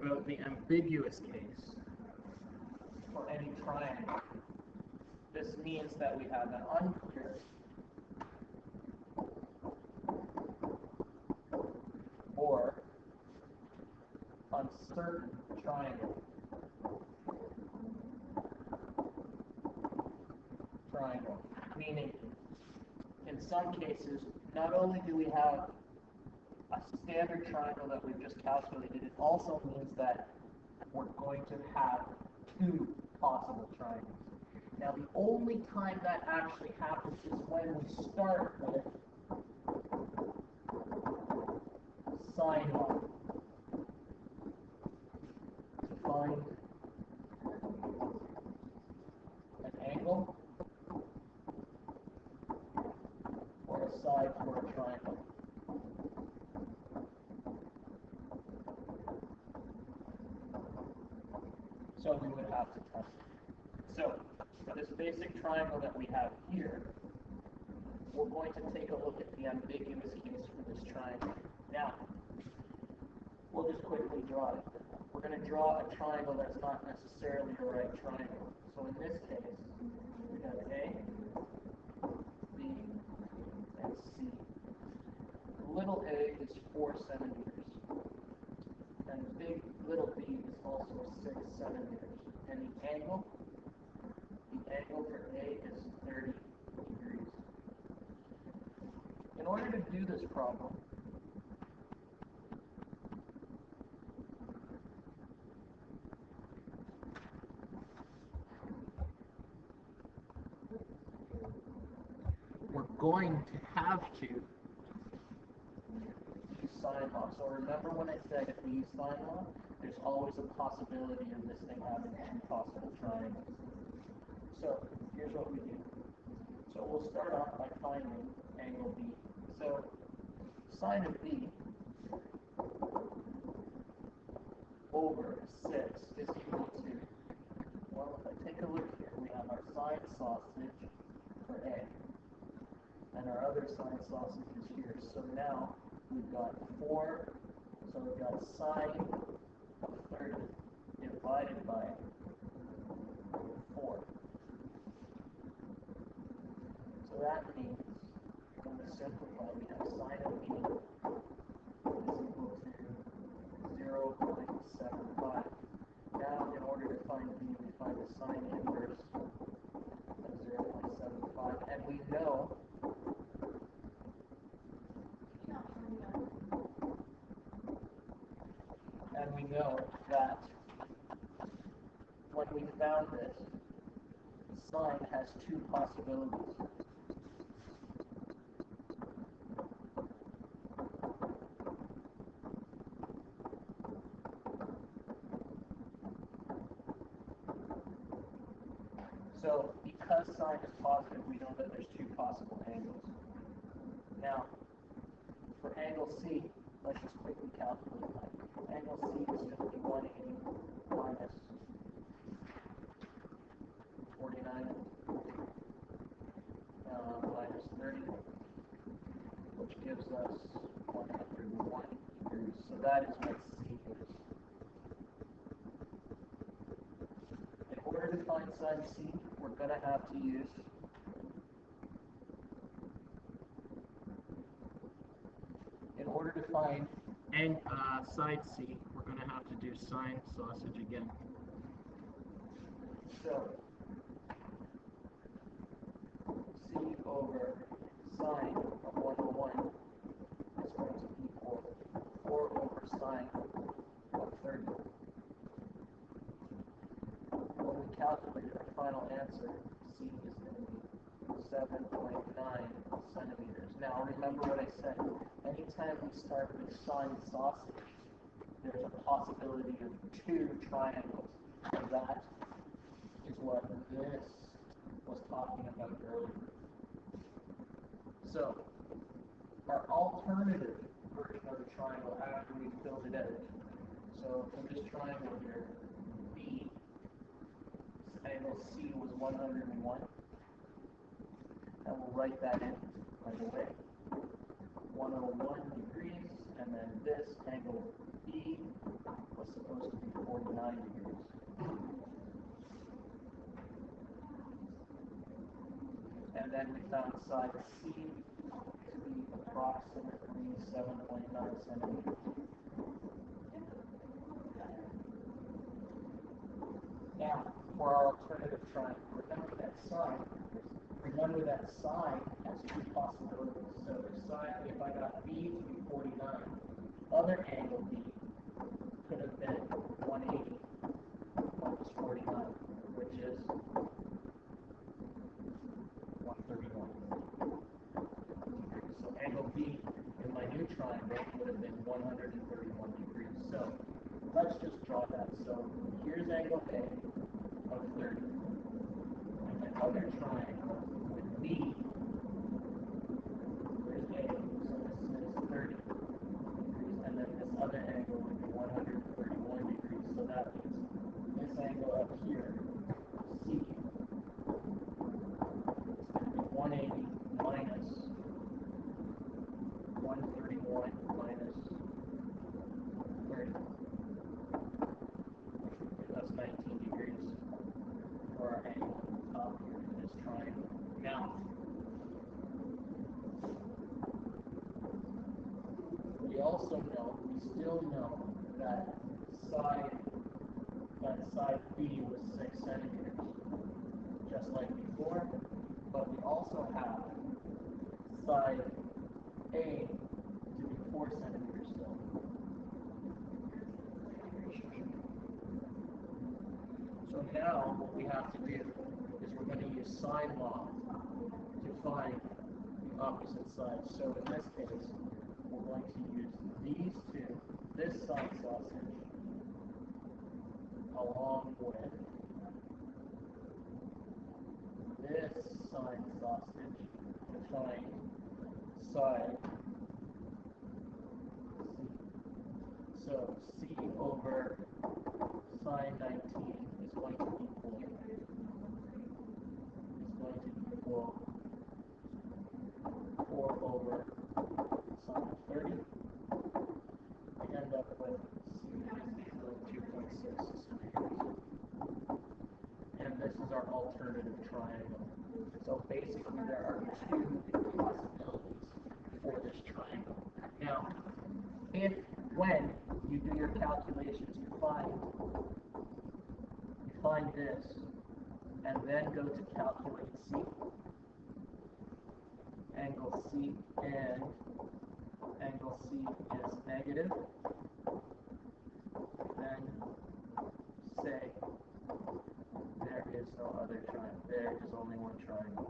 about the ambiguous case for any triangle. This means that we have an unclear or uncertain triangle. Meaning, in some cases, not only do we have a standard triangle that we've just calculated, it also means that we're going to have two possible triangles. Now, the only time that actually happens is when we start with sine law to find an angle or a side for a triangle. So we would have to test it. So this basic triangle that we have here, we're going to take a look at the ambiguous case for this triangle. Now, we'll just quickly draw it. We're going to draw a triangle that's not necessarily a right triangle. So in this case, we have A, B, and C. Little a is 4 centimeters, and big little b is also 6 centimeters. And the angle for A is 30 degrees. In order to do this problem, we're going to have to use sine law. So remember when I said if we use sine law, there's always a possibility of this thing having two possible triangles. So here's what we do. So we'll start off by finding angle B. So sine of B over 6 is equal to, well, if I take a look here, we have our sine sausage for A. And our other sine sausage is here. So now we've got 4, so we've got sine of 30 divided by 4. So that means, when we simplify, we have sine of B is equal to 0.75. Now, in order to find B, we find the sine inverse of 0.75. And we know that when we found this, sine has two possibilities. So because sine is positive, we know that there's two possible angles. Now, for angle C, let's just quickly calculate that. Angle C is going to be 180 minus 49 minus 30, which gives us 101 degrees. So that is what C is. In order to find sine C, we're going to have to use side C, we're going to have to do sine sausage again. So, C over sine of 101 is going to equal 4 over sine of 30. When we calculate our final answer, C is going to be 7.9 centimeters. Now, remember what I said. Anytime we start with sine sausage, there's a possibility of two triangles. And that is what this was talking about earlier. So, our alternative version of the triangle after we filled it out. So, for this triangle here, B, angle C was 101. And we'll write that in right away. 101 degrees, and then this angle B was supposed to be 49 degrees. And then we found side C to be approximately 7.9 centimeters. Now, for our alternative triangle, remember that side has two possibilities. So if I got B to be 49, other angle B could have been 180 minus 49, which is 131 degrees. So angle B in my new triangle would have been 131 degrees. So let's just draw that. So here's angle A of 30. And my other triangle would be, where's A? So this is 30 degrees. And then this other angle would be 131 degrees. So that means this angle up here, C, is going to be 180 minus 131 minus 30. That's 19 degrees for our angle on the top here in this triangle. Now, we still know that side B was 6 centimeters, just like before, but we also have side A to be 4 centimeters still. So now what we have to do is we're going to use sine law to find the opposite side. So in this case, we're going to use these two, this side sausage, along with this sine sausage to find side C. So C over sine 19 is going to equal 4 over sine 30. We end up with C equal 2.6 centimeters. And this is our alternative triangle. So basically there are two possibilities for this triangle. Now, when you do your calculations, you find this, and then go to calculate C, angle C, and angle C is negative, then say there is no other triangle. There is only one triangle.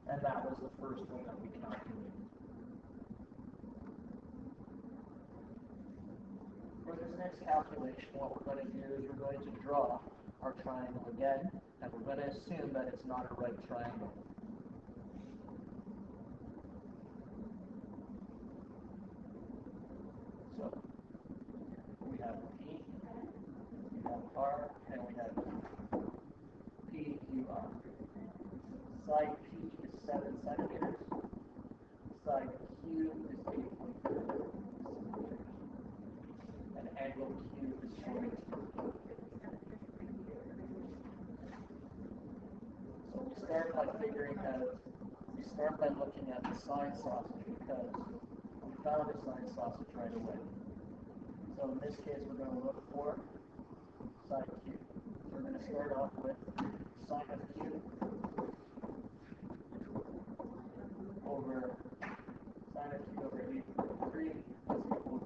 And that was the first one that we calculated. For this next calculation, what we're going to do is we're going to draw our triangle again, and we're going to assume that it's not a right triangle. So we have P, we have R, and we have P, Q, R. Side P is 7 centimeters. Side Q is 8.4 centimeters. And angle Q is 42. So we start by looking at the side sausage because we found a side sausage right away. So in this case, we're going to look for side Q. So we're going to start off with sine of Q over sine of Q over 8.3 is equal to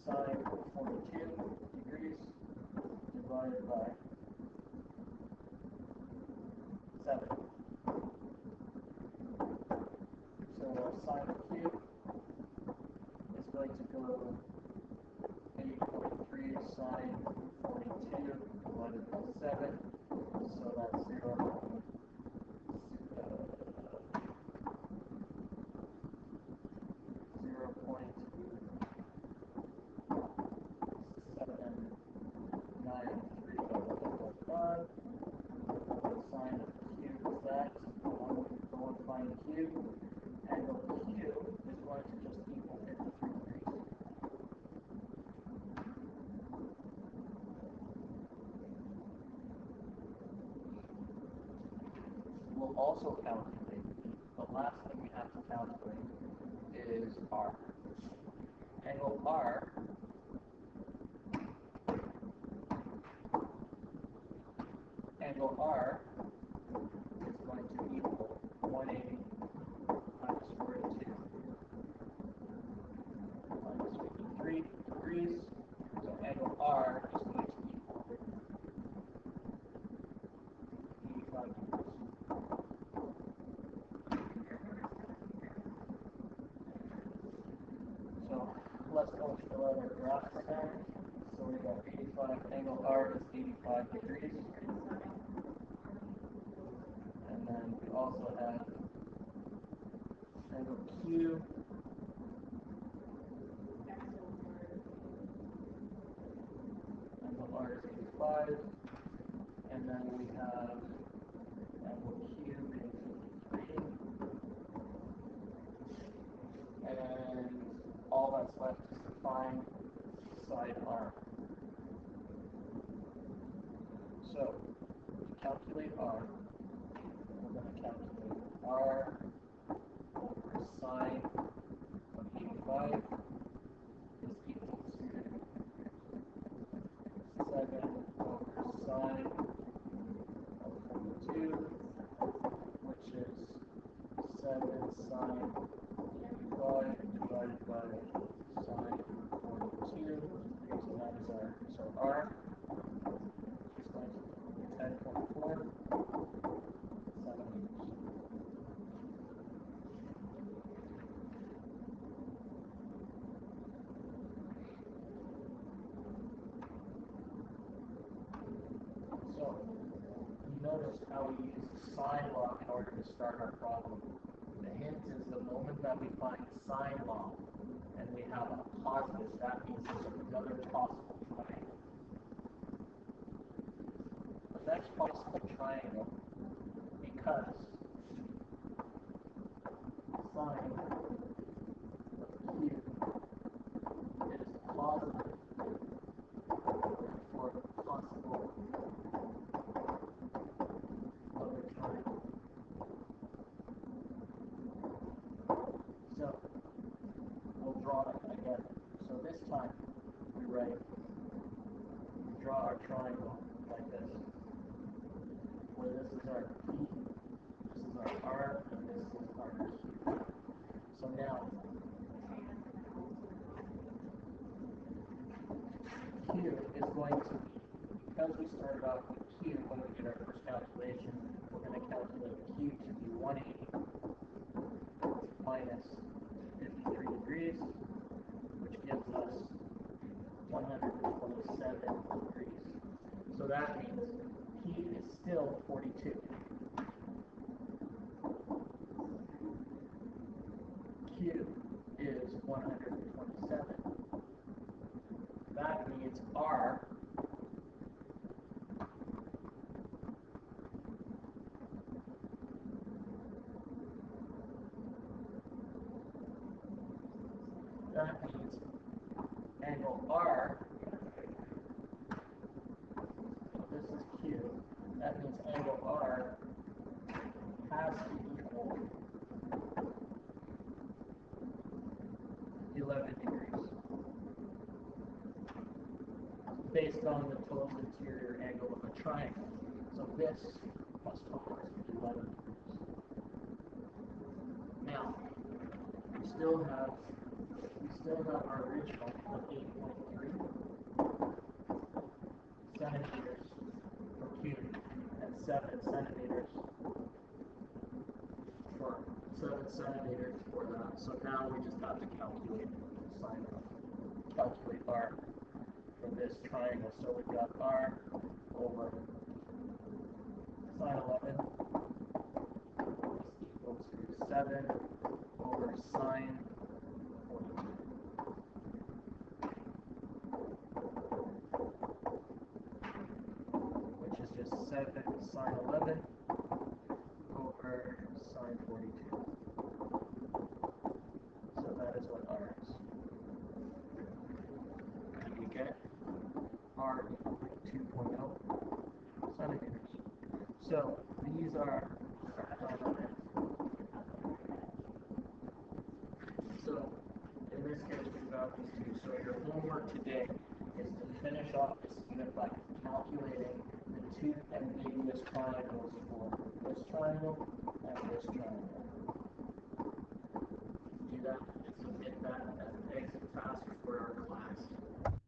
sine 42 degrees divided by 7. So sine of Q is going to go 8.3 sine 42 divided by 7. So that's 0.79355. Sine of Q is that 1 Angle Q is going to just equal 53 degrees. We'll also calculate, the last thing we have to calculate is R. Angle R is going to equal 180 minus 42 minus 53 degrees. So angle R is going to equal 85 degrees. So let's go fill out our graphs there. So we got 85, angle R is 85 degrees. And then we also have angle Q. Angle R is 85. And then we have angle Q being 53. And all that's left is to find side R. So, to calculate R, we're going to calculate R over sine of 85 is equal to 7 over sine of 42, which is 7 sine 85 divided by sine 42. So that is R. So R is going to be 10.4 centimeters. So, you notice how we use the sine law in order to start our problem. The hint is the moment that we find sine law and we have a positive, that means there's another possible triangle. The next possible triangle, because sine of Q is positive for possible other triangle. So we'll draw it again. So this time we draw our triangle like this, where this is our P, this is our R, and this is our Q. So now Q is going to be, because we started off with Q when we did our first calculation, we're going to calculate Q to be 180 minus 53 degrees, which gives us 127 degrees. So that means P is still 42. Q is 127. That means R angle R, this is Q, that means angle R has to equal 11 degrees based on the total interior angle of a triangle. So this must of course be 11 degrees. Now, we still have our original of 8.3 centimeters per cube and 7 centimeters for that. So now we just have to calculate calculate R for this triangle. So we've got R over sine 11 is equal to 7 over sine 42. Which is just 7 sine 11 over sine 42. 2.0 centimeters. So these are so in this case we found these two. So your homework today is to finish off this unit by calculating the two ambiguous triangles for this triangle and this triangle. Do that and submit that as an exit task for our class.